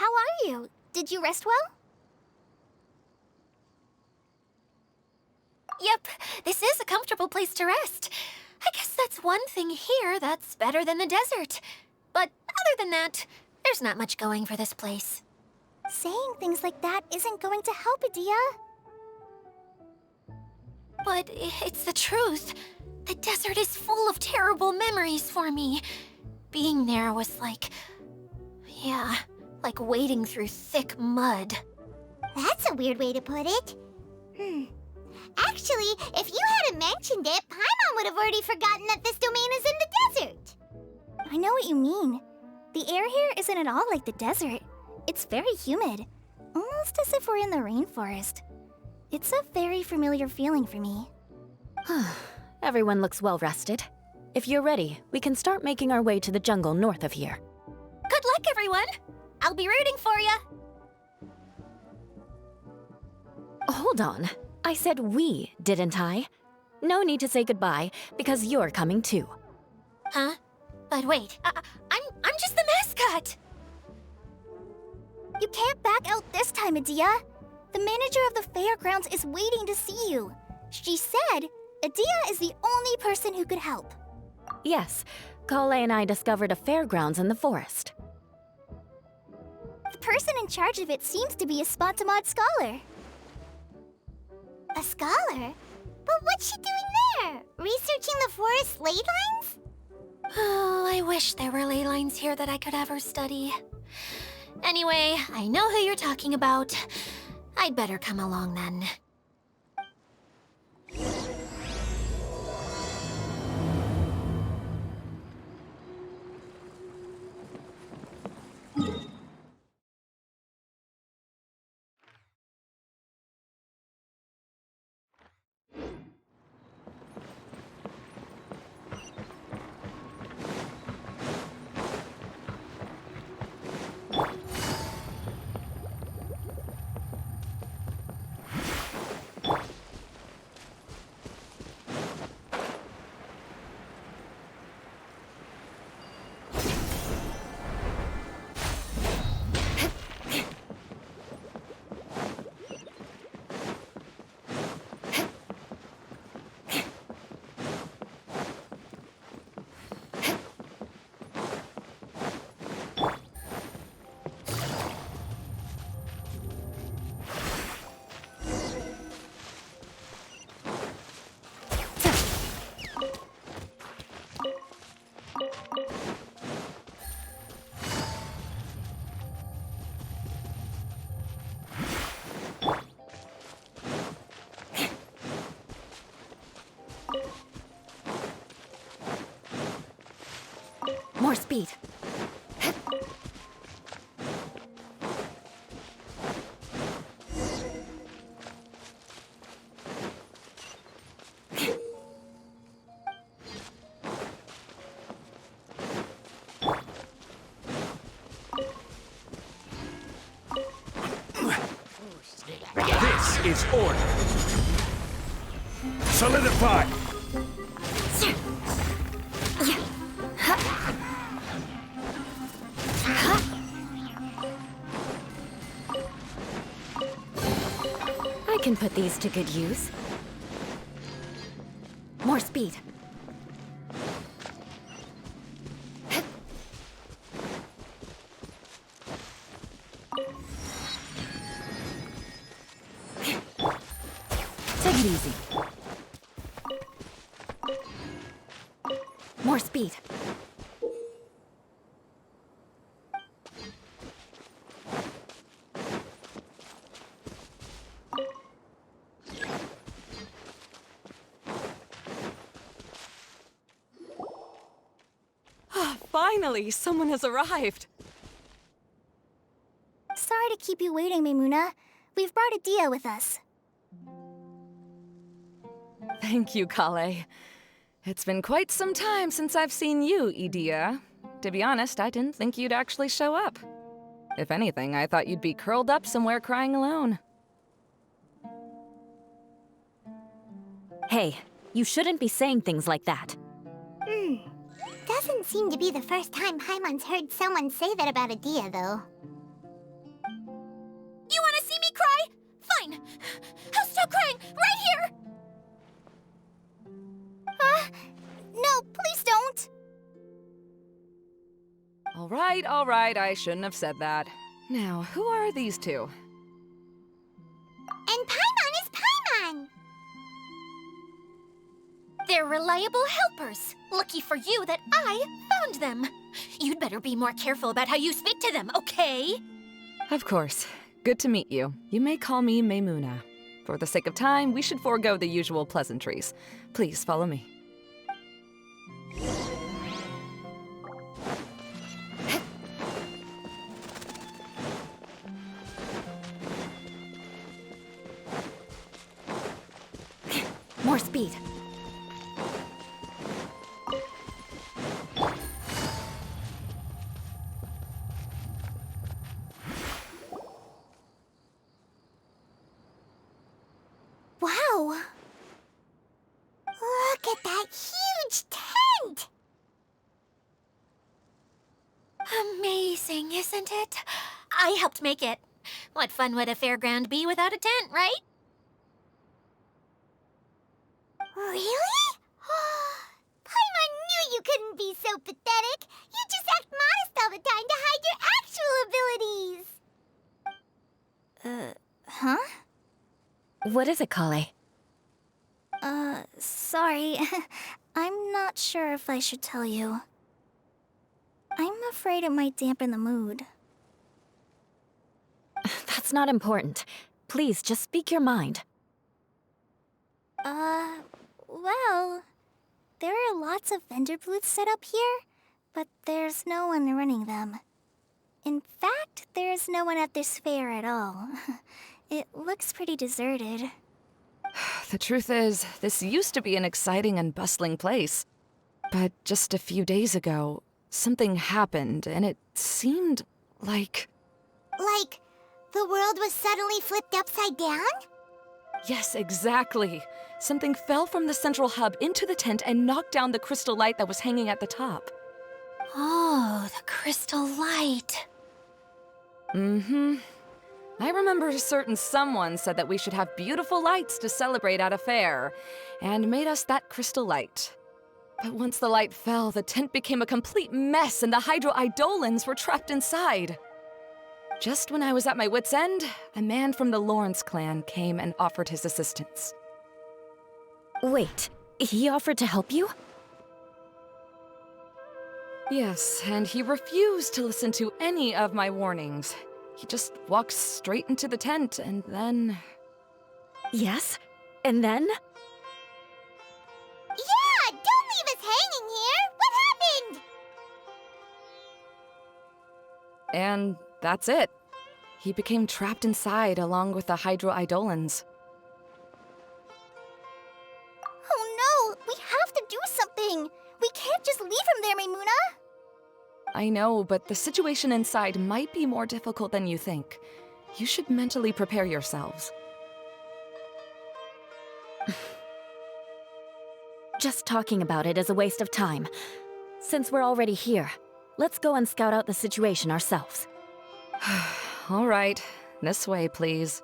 how are you? Did you rest well? Yep, this is a comfortable place to rest. I guess that's one thing here that's better than the desert. But other than that, there's not much going for this place. Saying things like that isn't going to help, Adia. But it's the truth. The desert is full of terrible memories for me. Being there was like... yeah, like wading through thick mud. That's a weird way to put it. Actually, if you hadn't mentioned it, Paimon would have already forgotten that this domain is in the desert. I know what you mean. The air here isn't at all like the desert. It's very humid, almost as if we're in the rainforest. It's a very familiar feeling for me. Everyone looks well rested. If you're ready, we can start making our way to the jungle north of here. Good luck, everyone! I'll be rooting for you! Hold on. I said we, didn't I? No need to say goodbye, because you're coming too. Huh? But wait, I'm just the mascot! You can't back out this time, Adia. The manager of the fairgrounds is waiting to see you. She said Adia is the only person who could help. Yes, Kale and I discovered a fairgrounds in the forest. The person in charge of it seems to be a Spontamod scholar. A scholar? But what's she doing there? Researching the forest ley lines? Oh, I wish there were ley lines here that I could ever study. Anyway, I know who you're talking about. I'd better come along then. More speed. This is order. Solidify. I can put these to good use. More speed. Take it easy. More speed. Finally, someone has arrived. Sorry to keep you waiting, Maimuna. We've brought Adia with us. Thank you, Kale. It's been quite some time since I've seen you, Idia. To be honest, I didn't think you'd actually show up. If anything, I thought you'd be curled up somewhere crying alone. Hey, you shouldn't be saying things like that. Doesn't seem to be the first time Paimon's heard someone say that about Adia, though. fine. I'll stop crying right here! No, please don't. All right, I shouldn't have said that. Now, who are these two? And Paimon is Paimon. They're reliable helpers. Lucky for you that I found them. You'd better be more careful about how you speak to them, okay? Of course. Good to meet you. You may call me Maymuna. For the sake of time, we should forego the usual pleasantries. Please follow me. More speed. Wow. Look at that huge tent. Amazing, isn't it? I helped make it. What fun would a fairground be without a tent, right? Really? Paimon knew you couldn't be so pathetic. You just act modest all the time to hide your actual abilities. Huh? What is it, Kale? Sorry. I'm not sure if I should tell you. I'm afraid it might dampen the mood. That's not important. Please, just speak your mind. Well, there are lots of vendor booths set up here, but there's no one running them. In fact, there's no one at this fair at all. It looks pretty deserted. The truth is, this used to be an exciting and bustling place. But just a few days ago, something happened, and it seemed like... Like, the world was suddenly flipped upside down? Yes, exactly. Something fell from the central hub into the tent and knocked down the crystal light that was hanging at the top. Oh, the crystal light. Mm-hmm. I remember a certain someone said that we should have beautiful lights to celebrate at a fair, and made us that crystal light. But once the light fell, the tent became a complete mess and the Hydro Eidolons were trapped inside. Just when I was at my wit's end, a man from the Lawrence clan came and offered his assistance. Wait, he offered to help you? Yes, and he refused to listen to any of my warnings. He just walked straight into the tent, and then... Yes? And then? Yeah, don't leave us hanging here! What happened? And that's it. He became trapped inside along with the Hydro Eidolons. Oh no! We have to do something! We can't just leave him there, Maymuna! I know, but the situation inside might be more difficult than you think. You should mentally prepare yourselves. Just talking about it is a waste of time. Since we're already here, let's go and scout out the situation ourselves. All right, this way, please.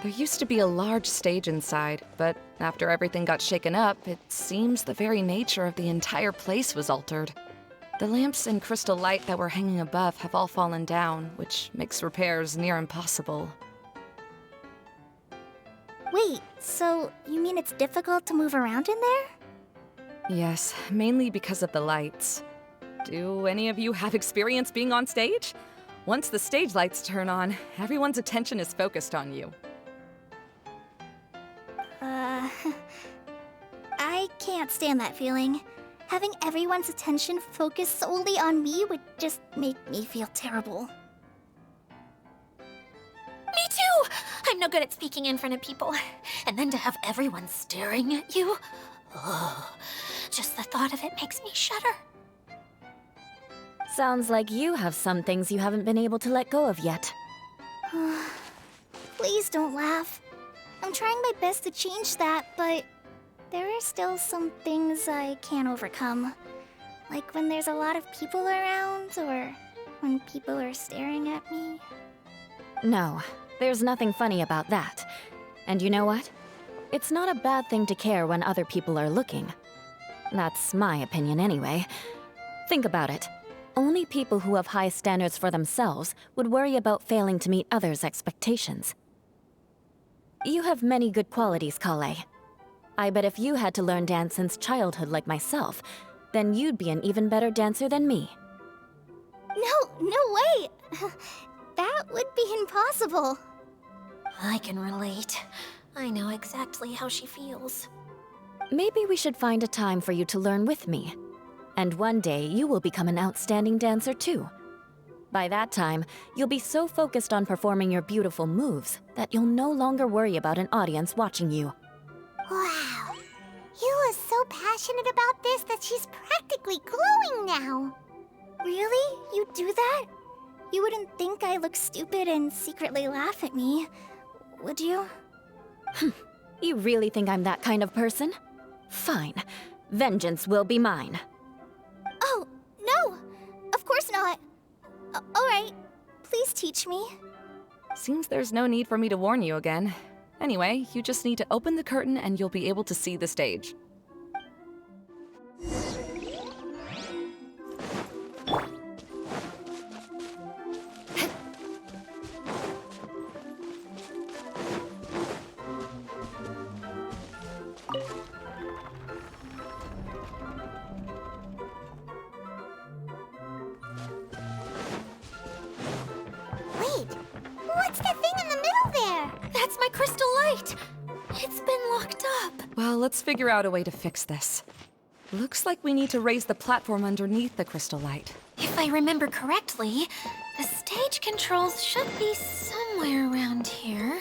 There used to be a large stage inside, but after everything got shaken up, it seems the very nature of the entire place was altered. The lamps and crystal light that were hanging above have all fallen down, which makes repairs near impossible. Wait, so you mean it's difficult to move around in there? Yes, mainly because of the lights. Do any of you have experience being on stage? Once the stage lights turn on, everyone's attention is focused on you. I can't stand that feeling. Having everyone's attention focused solely on me would just make me feel terrible. Me too! I'm no good at speaking in front of people. And then to have everyone staring at you. Oh, just the thought of it makes me shudder. Sounds like you have some things you haven't been able to let go of yet. Please don't laugh. I'm trying my best to change that, but there are still some things I can't overcome. Like when there's a lot of people around, or when people are staring at me. No, there's nothing funny about that. And you know what? It's not a bad thing to care when other people are looking. That's my opinion anyway. Think about it. Only people who have high standards for themselves would worry about failing to meet others' expectations. You have many good qualities, Kale. I bet if you had to learn dance since childhood like myself, then you'd be an even better dancer than me. No way! That would be impossible. I can relate. I know exactly how she feels. Maybe we should find a time for you to learn with me. And one day, you will become an outstanding dancer too. By that time, you'll be so focused on performing your beautiful moves that you'll no longer worry about an audience watching you. Wow. You are so passionate about this that she's practically glowing now. Really? You do that? You wouldn't think I look stupid and secretly laugh at me, would you? You really think I'm that kind of person? Fine. Vengeance will be mine. Oh, no! Of course not. Alright, please teach me. Seems there's no need for me to warn you again. Anyway, you just need to open the curtain and you'll be able to see the stage. Wait, what's that thing in the middle there? That's my crystal light! It's been locked up. Well, let's figure out a way to fix this. Looks like we need to raise the platform underneath the crystal light. If I remember correctly, the stage controls should be somewhere around here.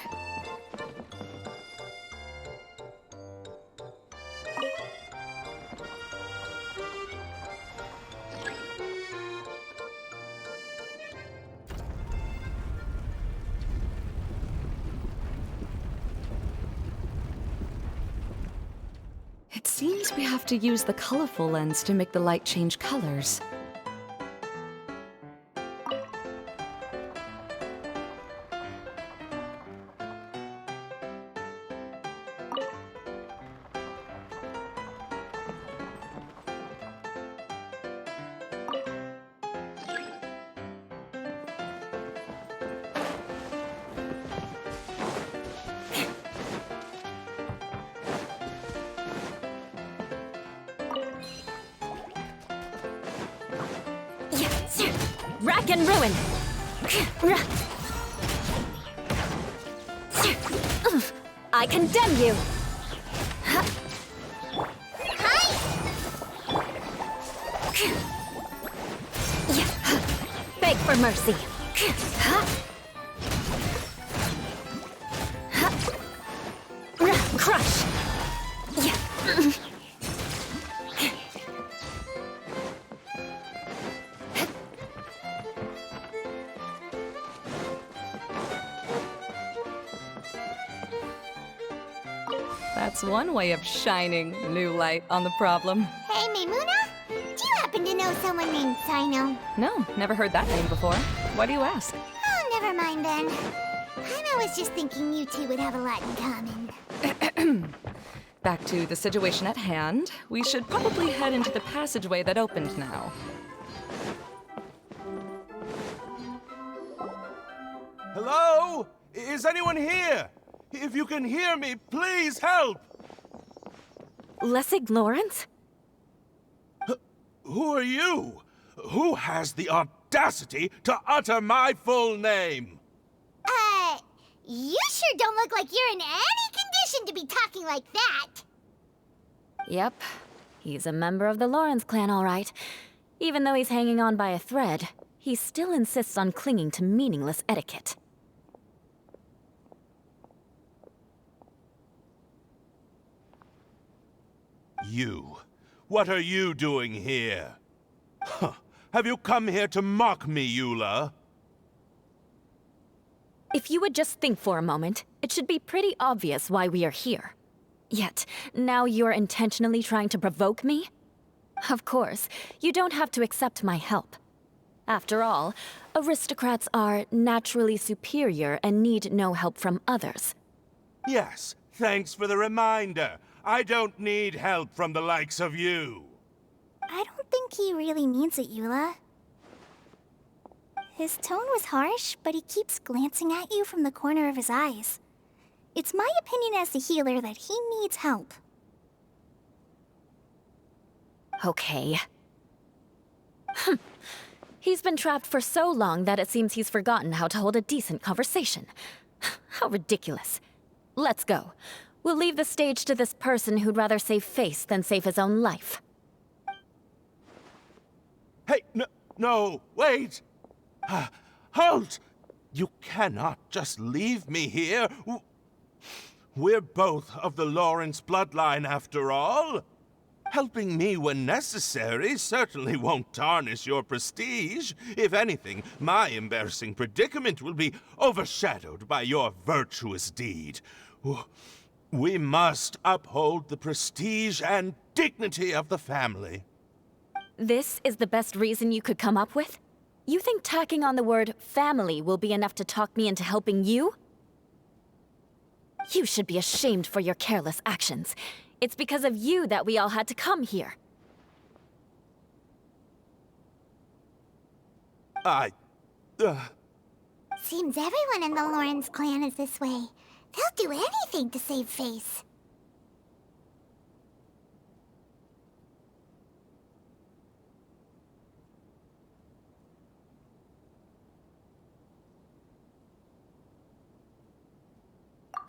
It seems we have to use the colorful lens to make the light change colors. Rack and ruin! I condemn you! Beg for mercy! Crush! That's one way of shining new light on the problem. Hey, Maimuna? Do you happen to know someone named Sino? No, never heard that name before. Why do you ask? Oh, never mind then. I was just thinking you two would have a lot in common. Back to the situation at hand. We should probably head into the passageway that opened now. Hello? Is anyone here? If you can hear me, please help! Lessig Lawrence? Who are you? Who has the audacity to utter my full name? You sure don't look like you're in any condition to be talking like that. Yep. He's a member of the Lawrence clan, all right. Even though he's hanging on by a thread, he still insists on clinging to meaningless etiquette. you? What are you doing here? Huh. Have you come here to mock me, Eula? If you would just think for a moment, it should be pretty obvious why we are here. Yet, now you're intentionally trying to provoke me? Of course, you don't have to accept my help. After all, aristocrats are naturally superior and need no help from others. Yes, thanks for the reminder. I don't need help from the likes of you. I don't think he really means it, Eula. His tone was harsh, but he keeps glancing at you from the corner of his eyes. It's my opinion as the healer that he needs help. Okay. He's been trapped for so long that it seems he's forgotten how to hold a decent conversation. How ridiculous. Let's go. We'll leave the stage to this person who'd rather save face than save his own life. Hey, no, wait! Halt! You cannot just leave me here. We're both of the Lawrence bloodline, after all. Helping me when necessary certainly won't tarnish your prestige. If anything, my embarrassing predicament will be overshadowed by your virtuous deed. We must uphold the prestige and dignity of the family. This is the best reason you could come up with? You think tacking on the word family will be enough to talk me into helping you? You should be ashamed for your careless actions. It's because of you that we all had to come here. Seems everyone in the Lawrence clan is this way. They'll do anything to save face.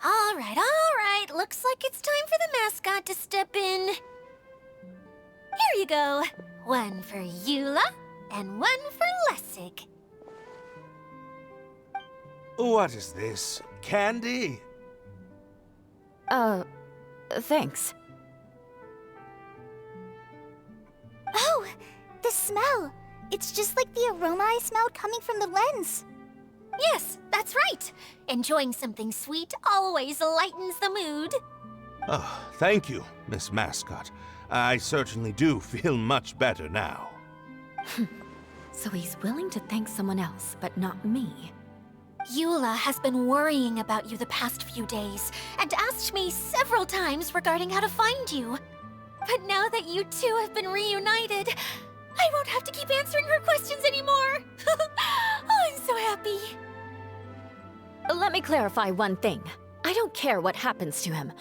All right. Looks like it's time for the mascot to step in. Here you go. One for Eula, and one for Lessig. What is this? Candy? Thanks. Oh, the smell! It's just like the aroma I smelled coming from the lens. Yes, that's right. Enjoying something sweet always lightens the mood. Oh, thank you, Miss Mascot. I certainly do feel much better now. So he's willing to thank someone else, but not me. Eula has been worrying about you the past few days and asked me several times regarding how to find you. But now that you two have been reunited, I won't have to keep answering her questions anymore. Oh, I'm so happy. Let me clarify one thing. I don't care what happens to him.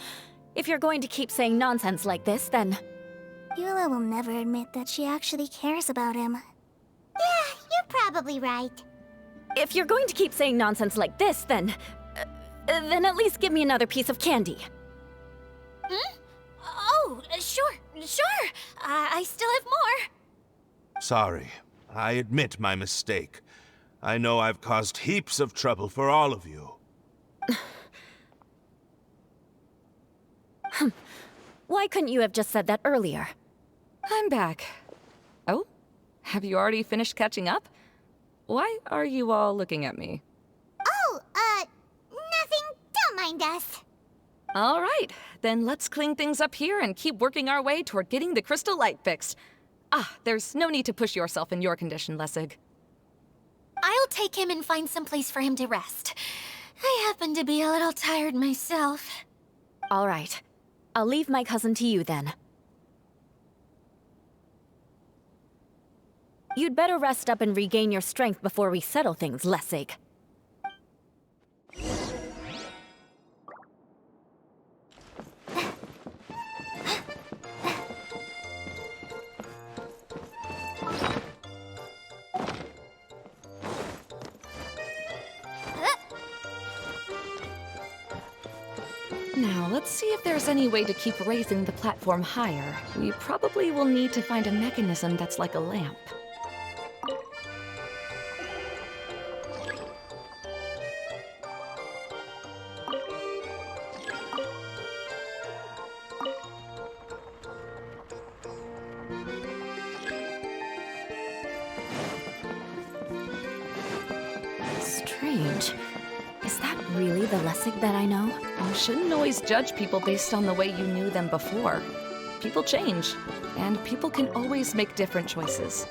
If you're going to keep saying nonsense like this, then... Eula will never admit that she actually cares about him. Yeah, you're probably right. If you're going to keep saying nonsense like this, then at least give me another piece of candy. Hmm? Oh, sure. I still have more. Sorry. I admit my mistake. I know I've caused heaps of trouble for all of you. Why couldn't you have just said that earlier? I'm back. Oh? Have you already finished catching up? Why are you all looking at me? Oh, nothing. Don't mind us. All right, then let's clean things up here and keep working our way toward getting the crystal light fixed. There's no need to push yourself in your condition, Lessig. I'll take him and find some place for him to rest. I happen to be a little tired myself. All right. I'll leave my cousin to you then. You'd better rest up and regain your strength before we settle things, Lessig. Now, let's see if there's any way to keep raising the platform higher. We probably will need to find a mechanism that's like a lamp. strange. Is that really the Lessig that I know? You shouldn't always judge people based on the way you knew them before. People change, and people can always make different choices.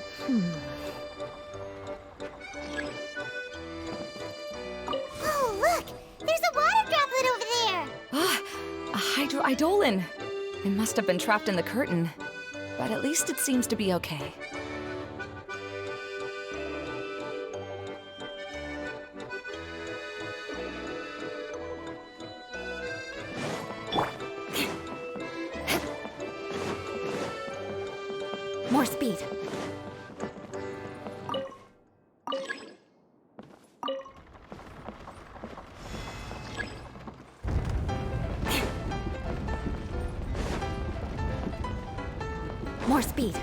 Oh, look! There's a water droplet over there! Ah, a hydroidolin! It must have been trapped in the curtain, but at least it seems to be okay. More speed. More speed.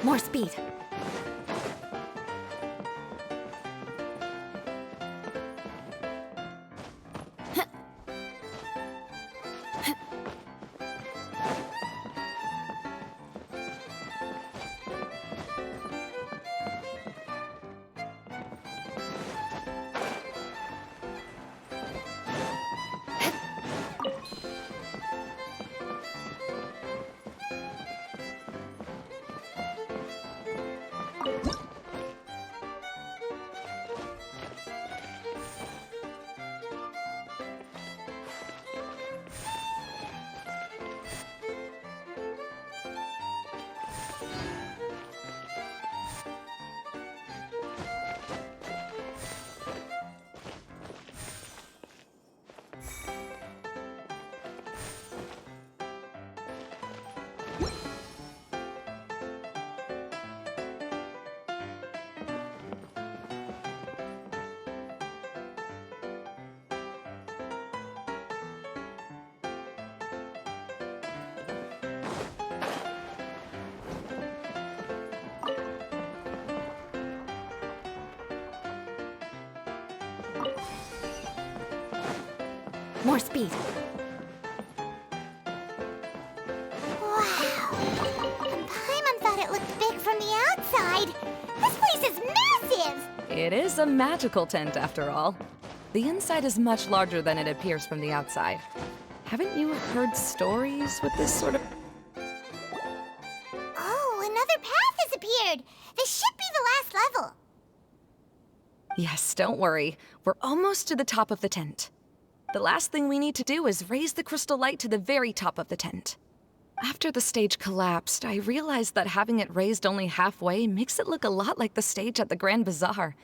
More speed. More speed. Wow! And Paimon thought it looked big from the outside! This place is massive! It is a magical tent, after all. The inside is much larger than it appears from the outside. Haven't you heard stories with this sort of... Oh, another path has appeared! This should be the last level! Yes, don't worry. We're almost to the top of the tent. The last thing we need to do is raise the crystal light to the very top of the tent. After the stage collapsed, I realized that having it raised only halfway makes it look a lot like the stage at the Grand Bazaar.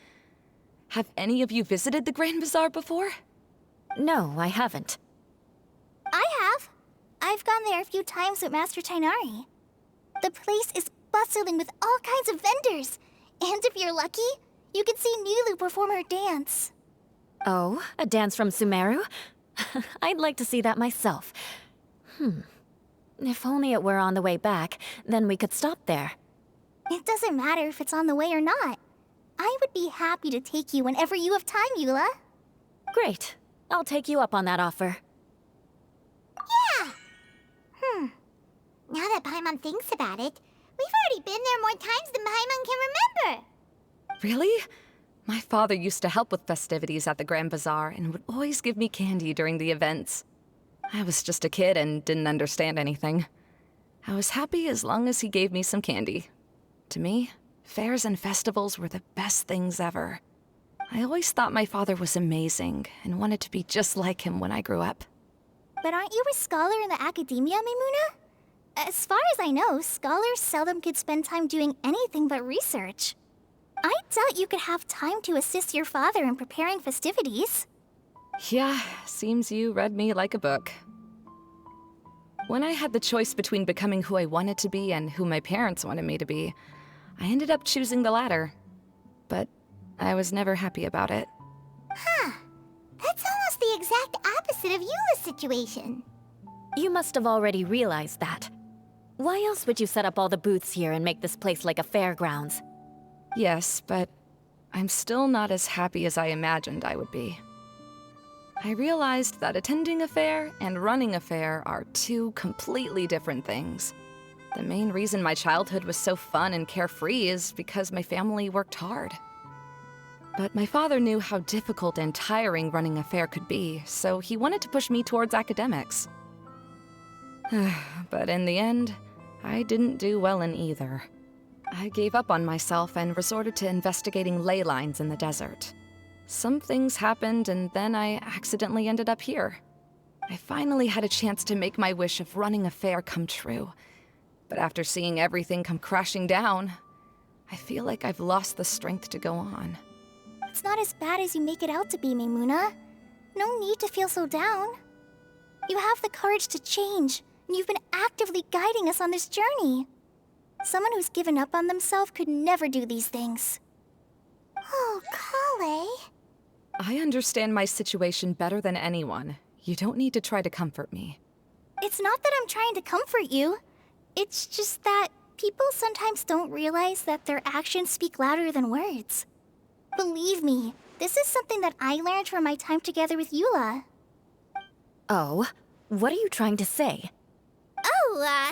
Have any of you visited the Grand Bazaar before? No, I haven't. I have. I've gone there a few times with Master Tainari. The place is bustling with all kinds of vendors. And if you're lucky, you can see Nilu perform her dance. Oh, a dance from Sumeru? I'd like to see that myself. If only it were on the way back, then we could stop there. It doesn't matter if it's on the way or not. I would be happy to take you whenever you have time, Eula. Great. I'll take you up on that offer. Yeah! Now that Paimon thinks about it, we've already been there more times than Paimon can remember. Really? My father used to help with festivities at the Grand Bazaar and would always give me candy during the events. I was just a kid and didn't understand anything. I was happy as long as he gave me some candy. To me, fairs and festivals were the best things ever. I always thought my father was amazing and wanted to be just like him when I grew up. But aren't you a scholar in the academia, Mimuna? As far as I know, scholars seldom could spend time doing anything but research. I doubt you could have time to assist your father in preparing festivities. Yeah, seems you read me like a book. When I had the choice between becoming who I wanted to be and who my parents wanted me to be, I ended up choosing the latter. But I was never happy about it. opposite of Eula's situation. You must have already realized that. Why else would you set up all the booths here and make this place like a fairgrounds? Yes, but I'm still not as happy as I imagined I would be. I realized that attending a fair and running a fair are two completely different things. The main reason my childhood was so fun and carefree is because my family worked hard. But my father knew how difficult and tiring running a fair could be, so he wanted to push me towards academics. But in the end, I didn't do well in either. I gave up on myself and resorted to investigating ley lines in the desert. Some things happened, and then I accidentally ended up here. I finally had a chance to make my wish of running a fair come true. But after seeing everything come crashing down, I feel like I've lost the strength to go on. It's not as bad as you make it out to be, Maimuna. No need to feel so down. You have the courage to change, and you've been actively guiding us on this journey. Someone who's given up on themselves could never do these things. Oh, Kale. I understand my situation better than anyone. You don't need to try to comfort me. It's not that I'm trying to comfort you. It's just that people sometimes don't realize that their actions speak louder than words. Believe me, this is something that I learned from my time together with Eula. Oh, what are you trying to say? Oh,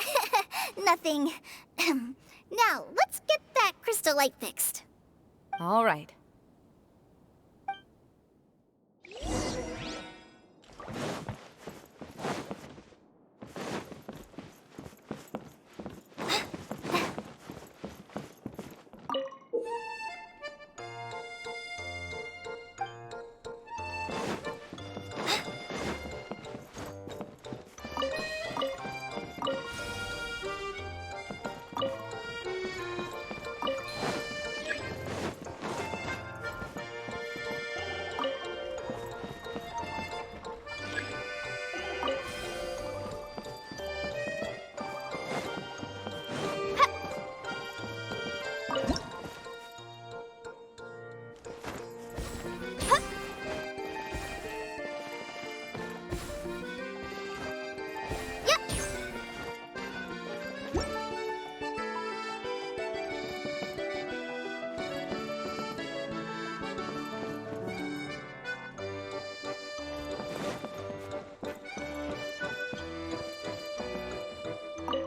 nothing. Now, let's get that crystal light fixed. All right.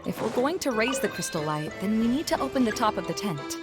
If we're going to raise the crystal light, then we need to open the top of the tent.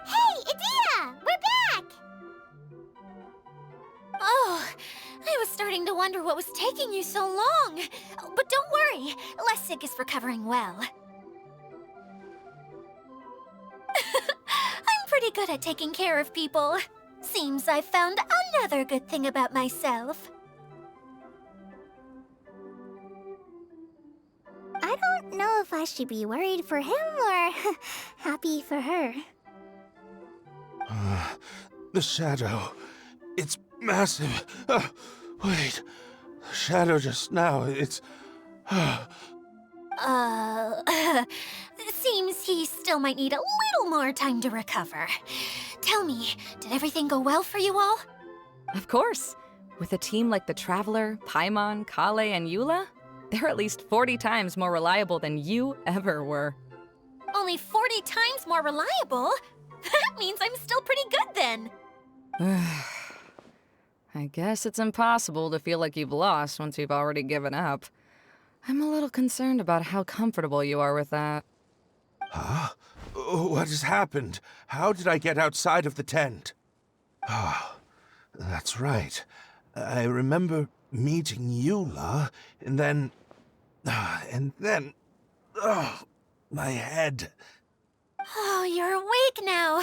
Hey, Idia! We're back! Oh, I was starting to wonder what was taking you so long. But don't worry, Lessig is recovering well. I'm pretty good at taking care of people. Seems I've found another good thing about myself. I don't know if I should be worried for him or happy for her. The shadow. It's massive. Wait. The shadow just now. It's. Seems he still might need a little more time to recover. Tell me, did everything go well for you all? Of course. With a team like the Traveler, Paimon, Kale, and Eula, they're at least 40 times more reliable than you ever were. Only 40 times more reliable? That means I'm still pretty good then. I guess it's impossible to feel like you've lost once you've already given up. I'm a little concerned about how comfortable you are with that. Huh? What has happened? How did I get outside of the tent? Ah, that's right. I remember meeting Eula, and then... Oh, my head. Oh, you're awake now.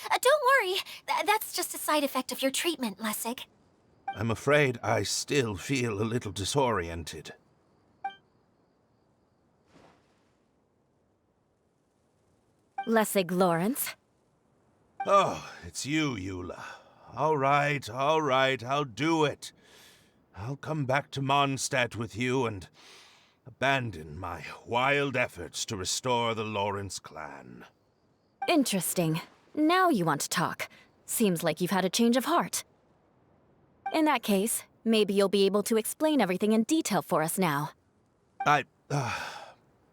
Don't worry. That's just a side effect of your treatment, Lessig. I'm afraid I still feel a little disoriented. Lessig Lawrence. Oh, it's you, Eula. All right, I'll do it. I'll come back to Mondstadt with you and abandon my wild efforts to restore the Lawrence clan. Interesting. Now you want to talk. Seems like you've had a change of heart. In that case, maybe you'll be able to explain everything in detail for us now. I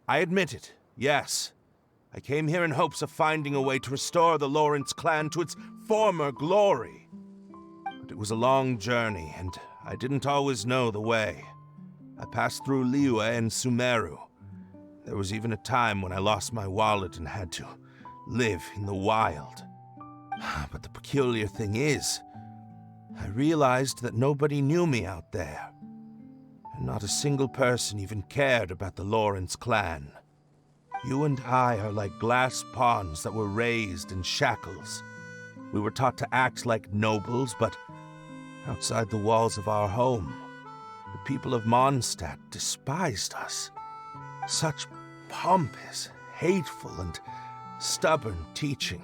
admit it, yes. I came here in hopes of finding a way to restore the Lawrence clan to its former glory. But it was a long journey, and I didn't always know the way. I passed through Liyue and Sumeru. There was even a time when I lost my wallet and had to live in the wild. But the peculiar thing is, I realized that nobody knew me out there. And not a single person even cared about the Lawrence clan. You and I are like glass pawns that were raised in shackles. We were taught to act like nobles, but outside the walls of our home, the people of Mondstadt despised us. Such pompous, hateful, and stubborn teaching.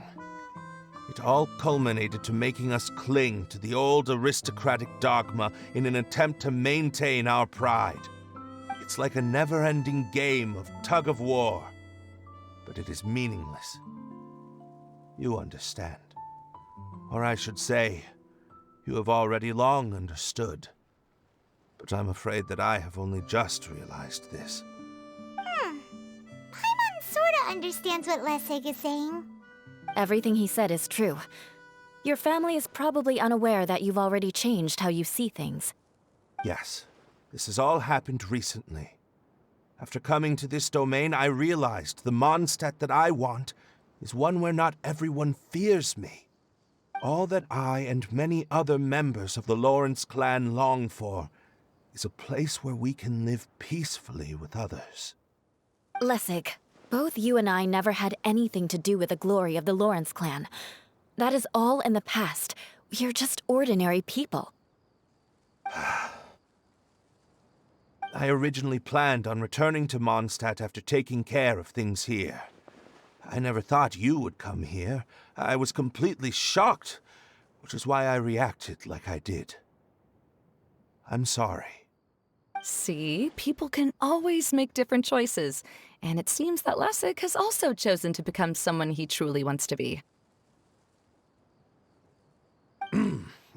It all culminated to making us cling to the old aristocratic dogma in an attempt to maintain our pride. It's like a never-ending game of tug-of-war, but it is meaningless. You understand. Or I should say, you have already long understood. But I'm afraid that I have only just realized this. Paimon sorta understands what Lessig is saying. Everything he said is true. Your family is probably unaware that you've already changed how you see things. Yes, this has all happened recently. After coming to this domain, I realized the Mondstadt that I want is one where not everyone fears me. All that I and many other members of the Lawrence clan long for is a place where we can live peacefully with others. Lessig, both you and I never had anything to do with the glory of the Lawrence clan. That is all in the past. We are just ordinary people. I originally planned on returning to Mondstadt after taking care of things here. I never thought you would come here. I was completely shocked, which is why I reacted like I did. I'm sorry. See, people can always make different choices, and it seems that Lessig has also chosen to become someone he truly wants to be.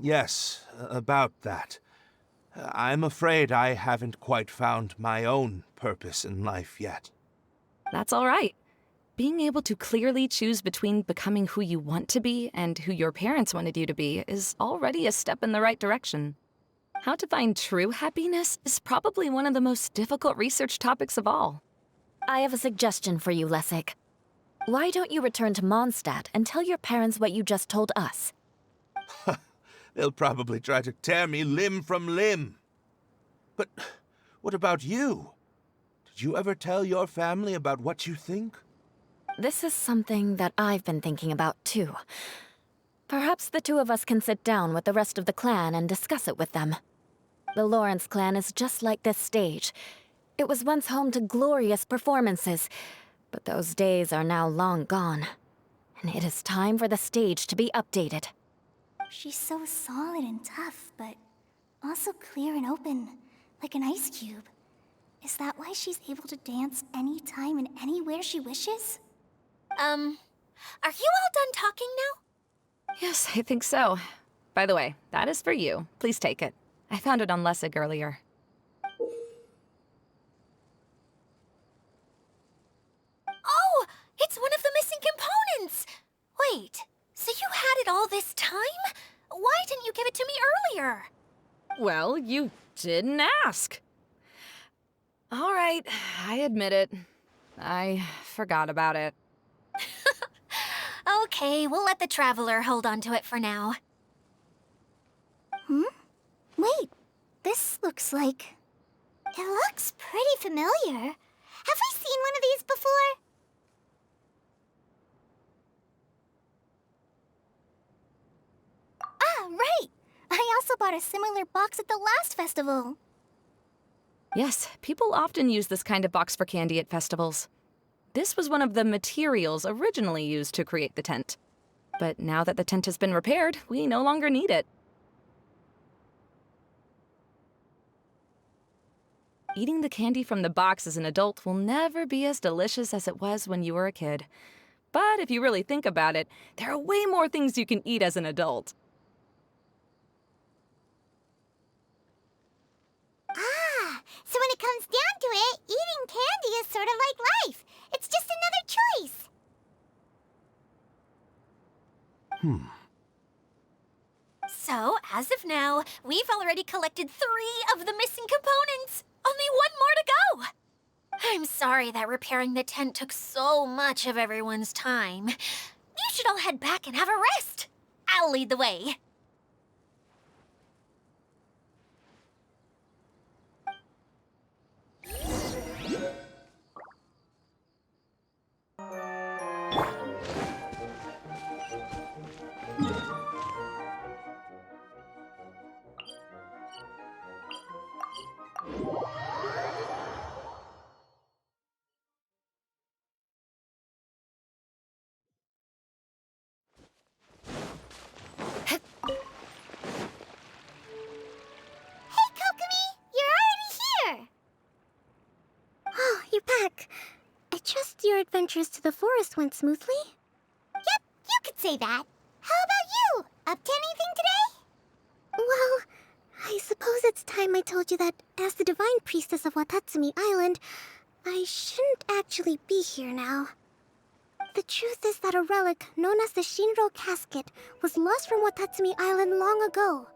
Yes, about that. I'm afraid I haven't quite found my own purpose in life yet. That's all right. Being able to clearly choose between becoming who you want to be and who your parents wanted you to be is already a step in the right direction. How to find true happiness is probably one of the most difficult research topics of all. I have a suggestion for you, Lessig. Why don't you return to Mondstadt and tell your parents what you just told us? They'll probably try to tear me limb from limb. But what about you? Did you ever tell your family about what you think? This is something that I've been thinking about, too. Perhaps the two of us can sit down with the rest of the clan and discuss it with them. The Lawrence clan is just like this stage. It was once home to glorious performances, but those days are now long gone. And it is time for the stage to be updated. She's so solid and tough, but also clear and open, like an ice cube. Is that why she's able to dance anytime and anywhere she wishes? Are you all done talking now? Yes, I think so. By the way, that is for you. Please take it. I found it on Lessig earlier. Oh, it's one of the missing components! Wait, so you had it all this time? Why didn't you give it to me earlier? Well, you didn't ask. All right, I admit it. I forgot about it. Okay, we'll let the Traveler hold on to it for now. Wait, this looks like... It looks pretty familiar. Have we seen one of these before? Ah, right! I also bought a similar box at the last festival. Yes, people often use this kind of box for candy at festivals. This was one of the materials originally used to create the tent. But now that the tent has been repaired, we no longer need it. Eating the candy from the box as an adult will never be as delicious as it was when you were a kid. But if you really think about it, there are way more things you can eat as an adult. Ah, so when it comes down to it, eating candy is sort of like life. It's just another choice. So, as of now, we've already collected 3 of the missing components. Only 1 more to go. I'm sorry that repairing the tent took so much of everyone's time. You should all head back and have a rest. I'll lead the way. Hey, Kokomi! You're already here! Oh, you're back. I trust your adventures to the forest went smoothly? Yep, you could say that. How about you? Up to anything today? Well, I suppose it's time I told you that as the Divine Priestess of Watatsumi Island, I shouldn't actually be here now. The truth is that a relic known as the Shinro Casket was lost from Watatsumi Island long ago.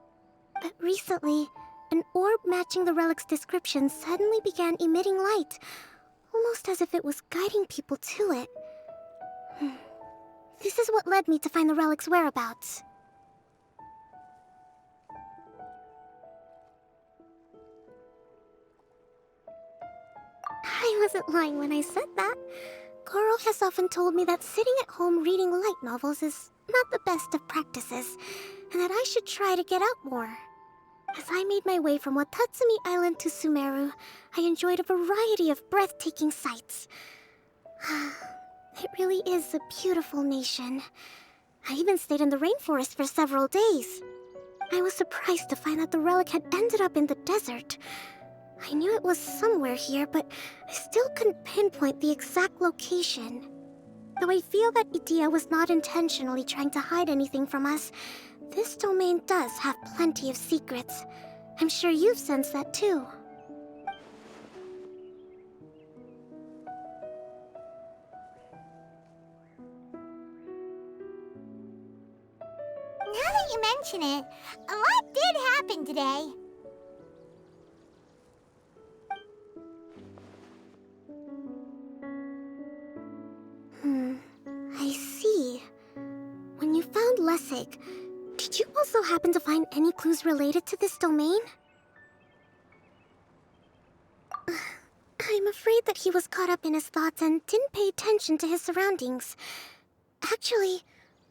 But recently, an orb matching the relic's description suddenly began emitting light, almost as if it was guiding people to it. This is what led me to find the relic's whereabouts. I wasn't lying when I said that. Goro has often told me that sitting at home reading light novels is not the best of practices, and that I should try to get out more. As I made my way from Watatsumi Island to Sumeru, I enjoyed a variety of breathtaking sights. It really is a beautiful nation. I even stayed in the rainforest for several days. I was surprised to find that the relic had ended up in the desert. I knew it was somewhere here, but I still couldn't pinpoint the exact location. Though I feel that Idia was not intentionally trying to hide anything from us, this domain does have plenty of secrets. I'm sure you've sensed that too. Now that you mention it, a lot did happen today. I see. When you found Lessig, did you also happen to find any clues related to this domain? I'm afraid that he was caught up in his thoughts and didn't pay attention to his surroundings. Actually,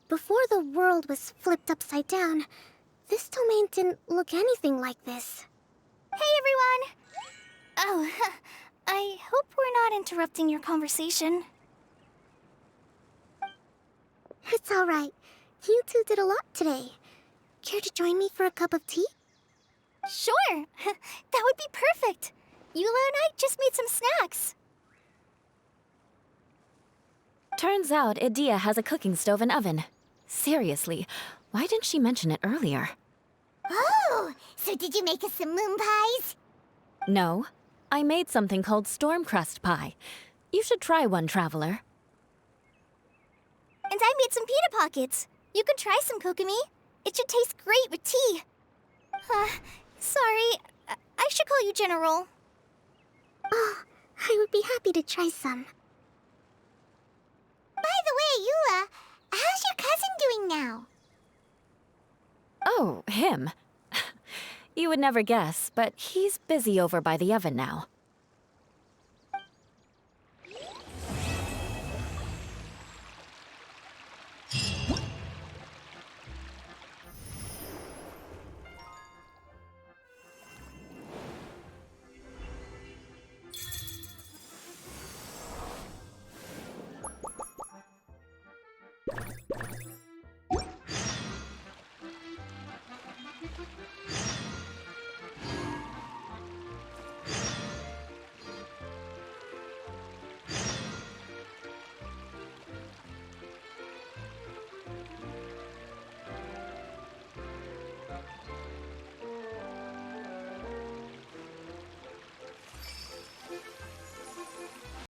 before the world was flipped upside down, this domain didn't look anything like this. Hey, everyone! Oh, I hope we're not interrupting your conversation. It's alright. You two did a lot today. Care to join me for a cup of tea? Sure! That would be perfect! Eula and I just made some snacks. Turns out Idia has a cooking stove and oven. Seriously, why didn't she mention it earlier? Oh, so did you make us some moon pies? No, I made something called storm crust pie. You should try one, Traveler. And I made some pita pockets. You could try some, Kokomi. It should taste great with tea. Sorry, I should call you General. Oh, I would be happy to try some. By the way, Eula, how's your cousin doing now? Oh, him. You would never guess, but he's busy over by the oven now.